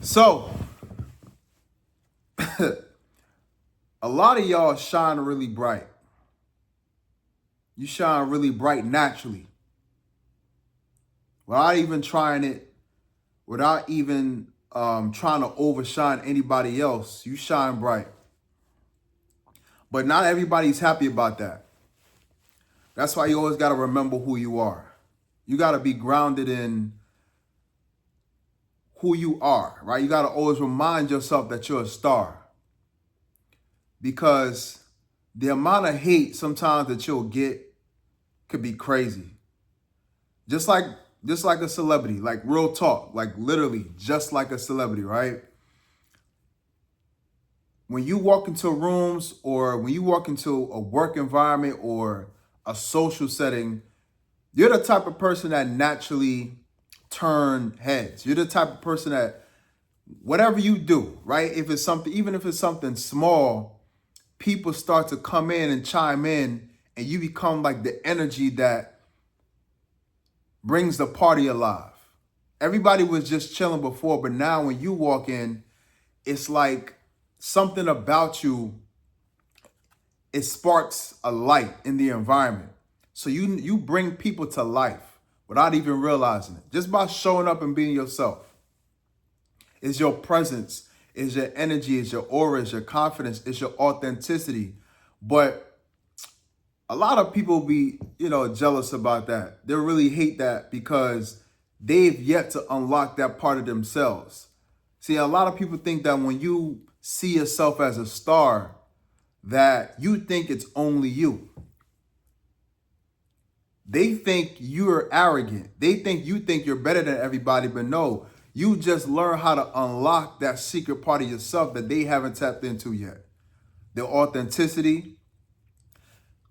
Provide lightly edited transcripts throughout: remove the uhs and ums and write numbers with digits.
So, a lot of y'all shine really bright. You shine really bright naturally without even trying it, without even trying to overshine anybody else. You shine bright. But not everybody's happy about that. That's why you always got to remember who you are. You got to be grounded in who you are, right? You got to always remind yourself that you're a star. Because the amount of hate sometimes that you'll get could be crazy. Just like a celebrity, like real talk, like literally just like a celebrity, right? When you walk into rooms or when you walk into a work environment or a social setting, you're the type of person that naturally turn heads. You're the type of person that whatever you do, right? If it's something, even if it's something small, people start to come in and chime in and you become like the energy that brings the party alive. Everybody was just chilling before, but now when you walk in, it's like something about you, it sparks a light in the environment. So you bring people to life without even realizing it. Just by showing up and being yourself. It's your presence, it's your energy, it's your aura, it's your confidence, it's your authenticity. But a lot of people be, jealous about that. They really hate that because they've yet to unlock that part of themselves. See, a lot of people think that when you see yourself as a star, that you think it's only you. They think you're arrogant. They think you think you're better than everybody, but no, you just learn how to unlock that secret part of yourself that they haven't tapped into yet. Their authenticity,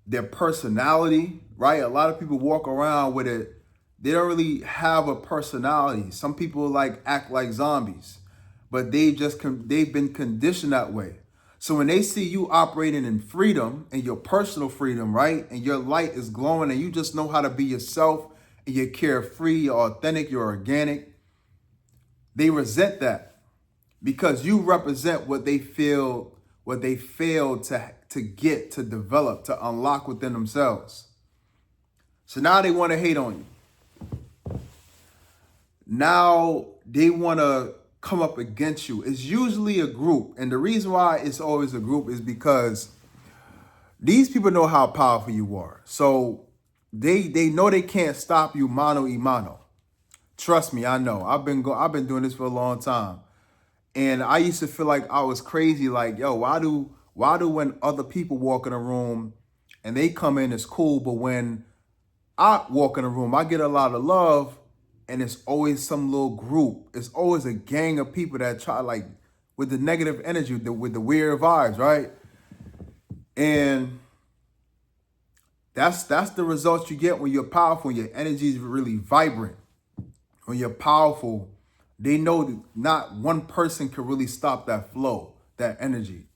their personality, right? A lot of people walk around with it. They don't really have a personality. Some people act like zombies, but they've been conditioned that way. So when they see you operating in freedom and your personal freedom, right? And your light is glowing and you just know how to be yourself and you're carefree, you're authentic, you're organic. They resent that because you represent what they failed to get, to develop, to unlock within themselves. So now they want to hate on you. Now they want to come up against you. It's usually a group. And the reason why it's always a group is because these people know how powerful you are. So they know they can't stop you mano a mano. Trust me, I know. I've been doing this for a long time. And I used to feel like I was crazy, like, yo, why do when other people walk in a room and they come in, it's cool, but when I walk in a room, I get a lot of love, and it's always some little group. It's always a gang of people that try, like, with the negative energy, with the weird vibes, right? And that's the results you get when you're powerful, when your energy is really vibrant. When you're powerful, they know that not one person can really stop that flow, that energy.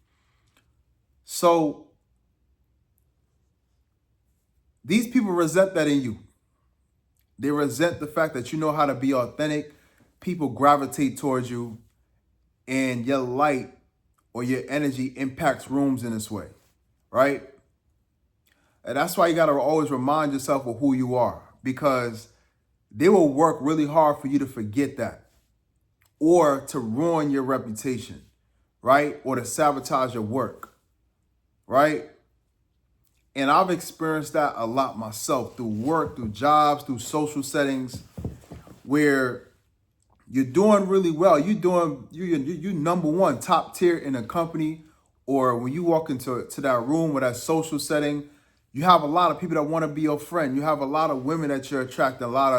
So these people resent that in you. They resent the fact that you know how to be authentic. People gravitate towards you, and your light or your energy impacts rooms in this way, right? And that's why you got to always remind yourself of who you are, because they will work really hard for you to forget that or to ruin your reputation, right? Or to sabotage your work, right? And I've experienced that a lot myself through work, through jobs, through social settings where you're doing really well. You number one, top tier in a company, or when you walk into that room or that social setting, you have a lot of people that want to be your friend. You have a lot of women that you're attracting, a lot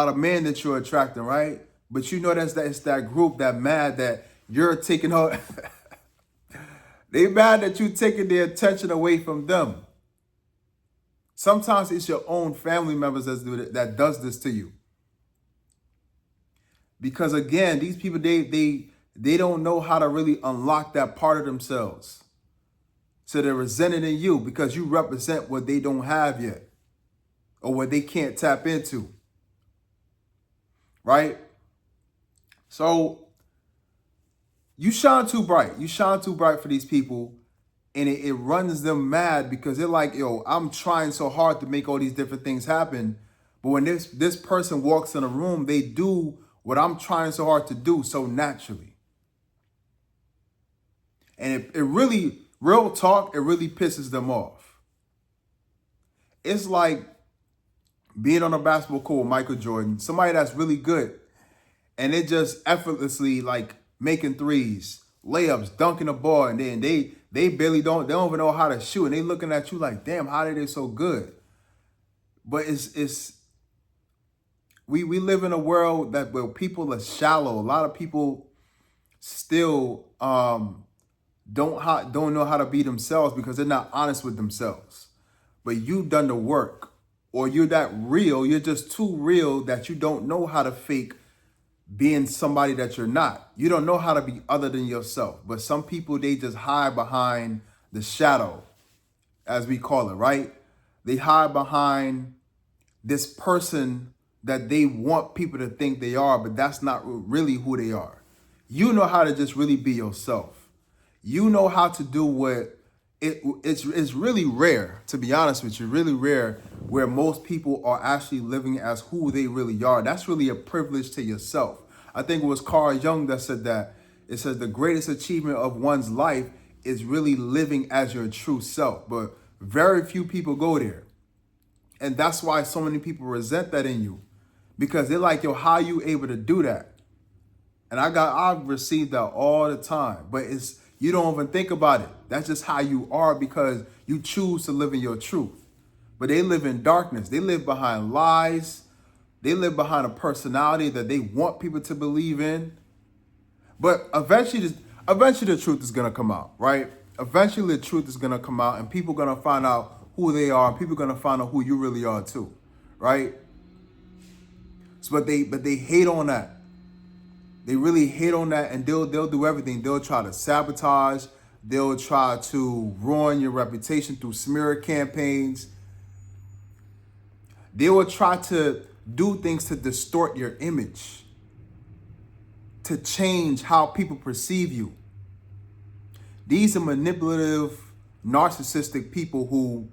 of men that you're attracting, right? But you know it's that group that mad that you're taking her. They mad that you taking their attention away from them. Sometimes it's your own family members that does this to you. Because again, these people, they don't know how to really unlock that part of themselves. So they're resenting in you because you represent what they don't have yet or what they can't tap into. Right? So You shine too bright. You shine too bright for these people. And it runs them mad because they're like, yo, I'm trying so hard to make all these different things happen. But when this person walks in a room, they do what I'm trying so hard to do so naturally. And it really, real talk, it really pisses them off. It's like being on a basketball court with Michael Jordan, somebody that's really good, and it just effortlessly like making threes, layups, dunking the ball, and then they barely don't even know how to shoot, and they looking at you like, damn, how are they so good? But we live in a world where people are shallow. A lot of people still don't know how to be themselves because they're not honest with themselves. But you've done the work, or you're that real. You're just too real that you don't know how to fake being somebody that you're not. You don't know how to be other than yourself. But some people, they just hide behind the shadow, as we call it, right? They hide behind this person that they want people to think they are, but that's not really who they are. You know how to just really be yourself. You know how to do what it's really rare, to be honest with you, really rare where most people are actually living as who they really are. That's really a privilege to yourself. I think it was Carl Jung that said that. It says the greatest achievement of one's life is really living as your true self. But very few people go there. And that's why so many people resent that in you. Because they're like, yo, how are you able to do that? And I've received that all the time. But you don't even think about it. That's just how you are because you choose to live in your truth. But they live in darkness. They live behind lies. They live behind a personality that they want people to believe in. But eventually the truth is going to come out, right? Eventually the truth is going to come out and people are going to find out who they are. And people are going to find out who you really are too, right? So, but they hate on that. They really hate on that, and they'll do everything. They'll try to sabotage. They'll try to ruin your reputation through smear campaigns. They will try to do things to distort your image, to change how people perceive you. These are manipulative, narcissistic people who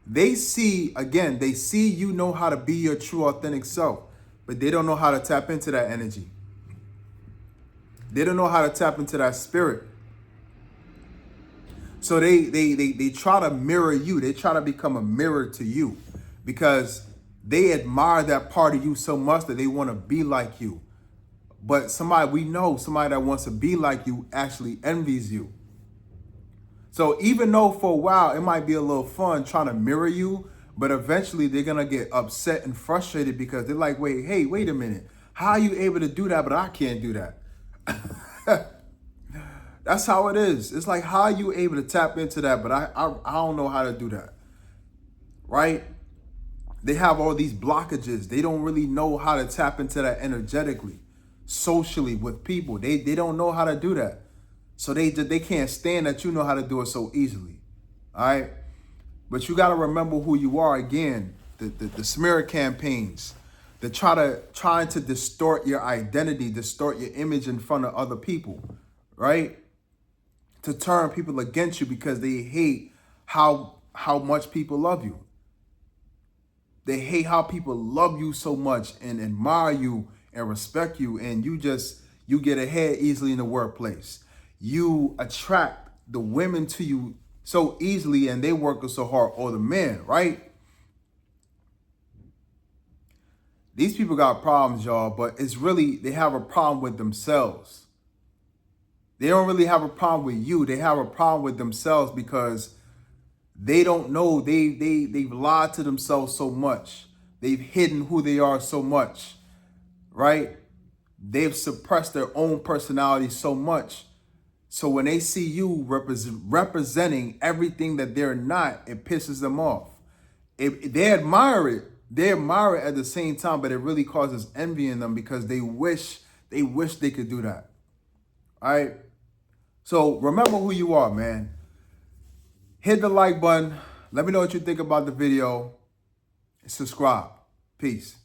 they see you know how to be your true, authentic self, but they don't know how to tap into that energy. They don't know how to tap into that spirit. So they try to mirror you. They try to become a mirror to you because they admire that part of you so much that they want to be like you. But somebody that wants to be like you actually envies you. So even though for a while it might be a little fun trying to mirror you, but eventually they're going to get upset and frustrated because they're like, wait a minute. How are you able to do that, but I can't do that? That's how it is. It's like, how are you able to tap into that? But I don't know how to do that. Right? They have all these blockages. They don't really know how to tap into that energetically, socially with people. They don't know how to do that. So they can't stand that you know how to do it so easily. All right? But you got to remember who you are again. The smear campaigns. They're trying to distort your identity, distort your image in front of other people, right? To turn people against you because they hate how much people love you. They hate how people love you so much and admire you and respect you, and you get ahead easily in the workplace. You attract the women to you so easily, and they work so hard, or the men, right? These people got problems, y'all, but they have a problem with themselves. They don't really have a problem with you. They have a problem with themselves because they don't know. They've lied to themselves so much. They've hidden who they are so much, right? They've suppressed their own personality so much. So when they see you representing everything that they're not, it pisses them off. They admire it. They admire it at the same time, but it really causes envy in them because they wish they could do that. All right? So remember who you are, man. Hit the like button. Let me know what you think about the video. Subscribe. Peace.